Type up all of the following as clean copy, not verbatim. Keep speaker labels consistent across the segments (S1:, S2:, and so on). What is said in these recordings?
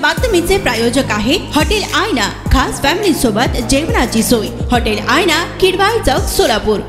S1: बातमीचे प्रायोजक आहे हॉटेल आयना। खास फॅमिली सोबत जेवणाची सोय। हॉटेल आयना, किडवाई चौक, सोलापूर।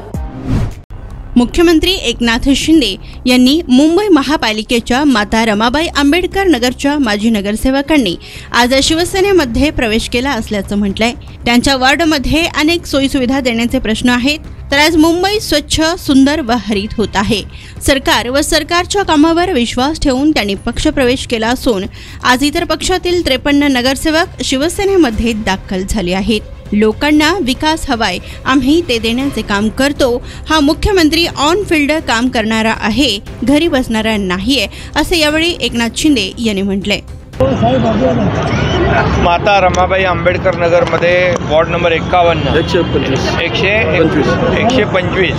S1: मुख्यमंत्री एकनाथ शिंदे यांनी मुंबई महापालिकेच्या माता रमाबाई आंबेडकर नगरच्या माजी नगरसेवकांनी आज शिवसेनेमध्ये प्रवेश केला असल्याचं म्हटलंय। त्यांच्या वॉर्डमध्ये अनेक सोयीसुविधा देण्याचे प्रश्न आहेत, तर आज मुंबई स्वच्छ, सुंदर व हरित होत आहे। सरकार व सरकारच्या कामावर विश्वास ठेवून त्यांनी पक्षप्रवेश केला असून आज इतर पक्षातील 53 नगरसेवक शिवसेनेमध्ये दाखल झाले आहेत। लोकांना विकास हवाय, आम्ही ते देण्याचे काम करतो। हा मुख्यमंत्री ऑन फील्ड काम करणारा आहे, घरी बसणारा नाहीये, असे यावेळी एकनाथ शिंदे यांनी म्हटले।
S2: माता रमाबाई आंबेडकर नगरमध्ये वॉर्ड नंबर 125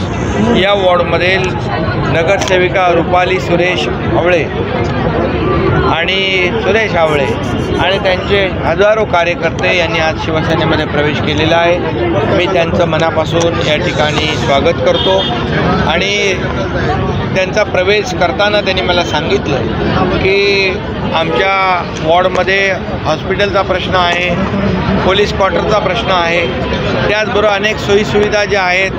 S2: या वॉर्डमधील नगरसेविका रुपाली सुरेश आवळे आणि सुरेश आवळे आणि त्यांचे हजारो कार्यकर्ते यांनी आज शिवसेनेमध्ये प्रवेश केलेला आहे। मी त्यांचं मनापासून या ठिकाणी स्वागत करतो आणि त्यांचा प्रवेश करताना त्यांनी मला सांगितलं की आमच्या वॉर्डमध्ये हॉस्पिटलचा प्रश्न आहे, पोलीस क्वार्टरचा प्रश्न आहे, त्याचबरोबर अनेक सोयीसुविधा ज्या आहेत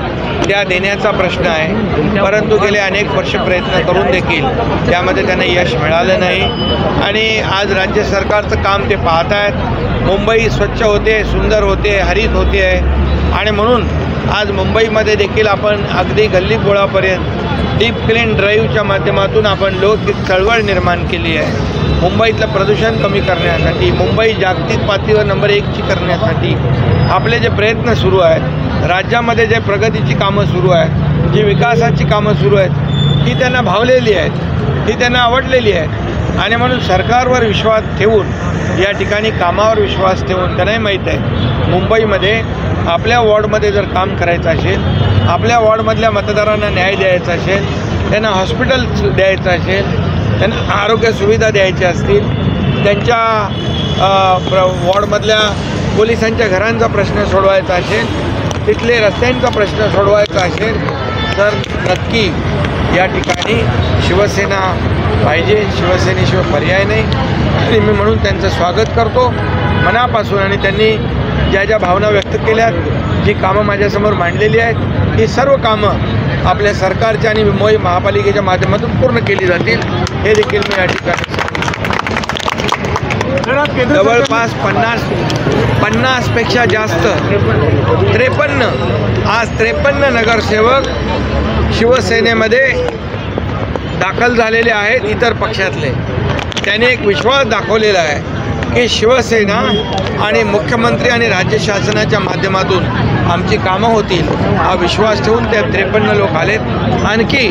S2: त्या देण्याचा प्रश्न आहे, परंतु गेले अनेक वर्ष प्रयत्न करून देखील त्यामध्ये त्यांना यश मिळालं नाही आणि आज राज्य सरकारचं काम ते पाहत आहेत। मुंबई स्वच्छ होते, सुंदर होते, हरित होते आहे आणि म्हणून आज मुंबईमध्ये देखील आपण अगदी गल्लीबोळापर्यंत डीप क्लीन ड्राईव्हच्या माध्यमातून आपण लोक चळवळ निर्माण केली आहे। मुंबईतलं प्रदूषण कमी करण्यासाठी, मुंबई जागतिक पातळीवर नंबर 1ची करण्यासाठी आपले जे प्रयत्न सुरू आहेत, राज्यामध्ये जे प्रगतीची कामं सुरू आहेत, जी विकासाची कामं सुरू आहेत, ही त्यांना भावलेली आहेत, ही त्यांना आवडलेली आहेत आणि म्हणून सरकारवर विश्वास ठेवून, या ठिकाणी कामावर विश्वास ठेवून त्यांनाही माहीत आहे मुंबईमध्ये आपल्या वॉर्डमध्ये जर काम करायचं असेल, आपल्या वॉर्डमधल्या मतदारांना न्याय द्यायचा असेल, त्यांना हॉस्पिटल द्यायचं असेल, त्यांना आरोग्य सुविधा द्यायच्या असतील, त्यांच्या वॉर्डमधल्या पोलिसांच्या घरांचा प्रश्न सोडवायचा असेल, तिथले रस्त्यांचा प्रश्न सोडवायचा असेल, तर नक्की या ठिकाणी शिवसेना पाहिजे, शिवसेनेशिवाय पर्याय नाही आणि मी म्हणून त्यांचं स्वागत करतो मनापासून। आणि त्यांनी ज्या ज्या भावना व्यक्त केल्यात, जी कामं माझ्यासमोर मांडलेली आहेत, ही सर्व कामं आपल्या सरकारच्या आणि मुंबई महापालिकेच्या माध्यमातून पूर्ण केली जातील, हे देखील मी या ठिकाणी जवळपास 50पेक्षा जास्त 53 आज 53 नगरसेवक शिवसेनेमध्ये दाखल झालेले आहेत इतर पक्षातले। त्याने एक विश्वास दाखवलेला आहे की शिवसेना आणि मुख्यमंत्री आणि राज्य शासनाच्या माध्यमातून आमची कामं होतील, हा विश्वास ठेवून त्या 53 लोक आलेत। आणखी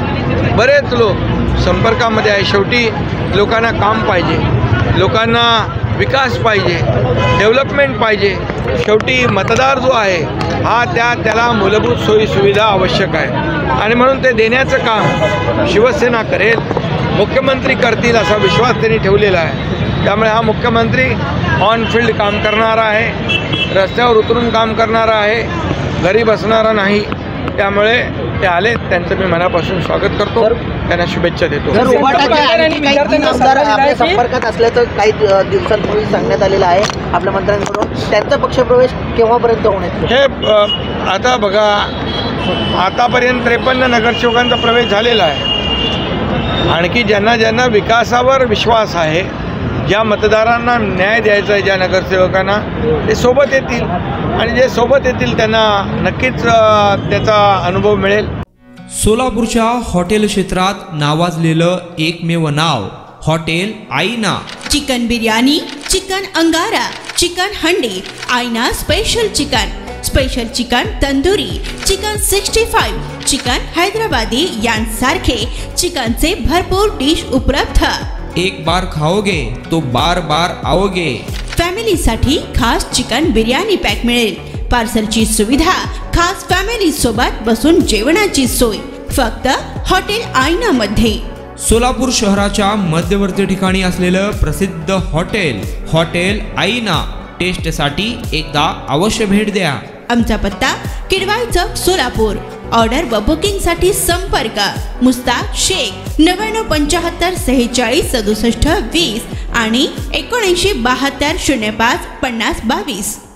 S2: बरेच लोक संपर्कामध्ये आहे। शेवटी लोकांना काम पाहिजे, लोकांना विकास पाहिजे, डेव्हलपमेंट पाहिजे। शेवटी मतदार जो आहे हा त्याला मूलभूत सोयीसुविधा आवश्यक आहे आणि म्हणून ते देण्याचं काम शिवसेना करेल, मुख्यमंत्री करतील असा विश्वास त्यांनी ठेवलेला आहे। त्यामुळे हा मुख्यमंत्री ऑन फील्ड काम करणारा आहे, रस्त्यावर उतरून काम करणारा आहे, घरी बसणारा नाही। त्यामुळे ते आले, त्यांचं मी मनापासून स्वागत करतो, त्यांना शुभेच्छा देतो।
S3: आपल्या संपर्कात असल्याचं काही दिवसांपूर्वी सांगण्यात आलेलं आहे आपल्या मंत्र्यांकडून, त्यांचा पक्षप्रवेश केव्हापर्यंत होण्यात?
S2: हे आता बघा, आतापर्यंत 53 नगरसेवकांचा प्रवेश झालेला आहे। आणखी ज्यांना ज्यांना विकासावर विश्वास आहे, ज्या मतदारांना न्याय द्यायचा आहे, ज्या नगरसेवकांना, ते सोबत येतील आणि जे सोबत येतील त्यांना नक्कीच त्याचा अनुभव मिळेल।
S4: सोलापूरच्या हॉटेल क्षेत्रात नावाजलेलं एकमेव नाव हॉटेल आईना।
S1: चिकन बिर्याणी, चिकन अंगारा, चिकन हंडी, आईना special chicken tandoori, chicken 65, chicken Hyderabadi यांसारखे चिकनचे भरपूर डिश उपलब्ध।
S4: एक बार खाओगे तो बार बार आओगे।
S1: फॅमिलीसाठी खास चिकन बिर्याणी पॅक मिळेल, पार्सलची सुविधा, खास फॅमिली सोबत बसून जेवणाची सोय, फक्त हॉटेल आईना मध्ये।
S4: सोलापूर शहराच्या मध्यवर्ती ठिकाणी असलेलं प्रसिद्ध हॉटेल आईना टेस्टसाठी एकदा अवश्य भेट द्या।
S1: आमचा पत्ता किडवाई चौक, सोलापूर। ऑर्डर व बुकिंग साठी संपर्क मुस्ताक शेख 9975 46 67 20 आणि 797205 5022.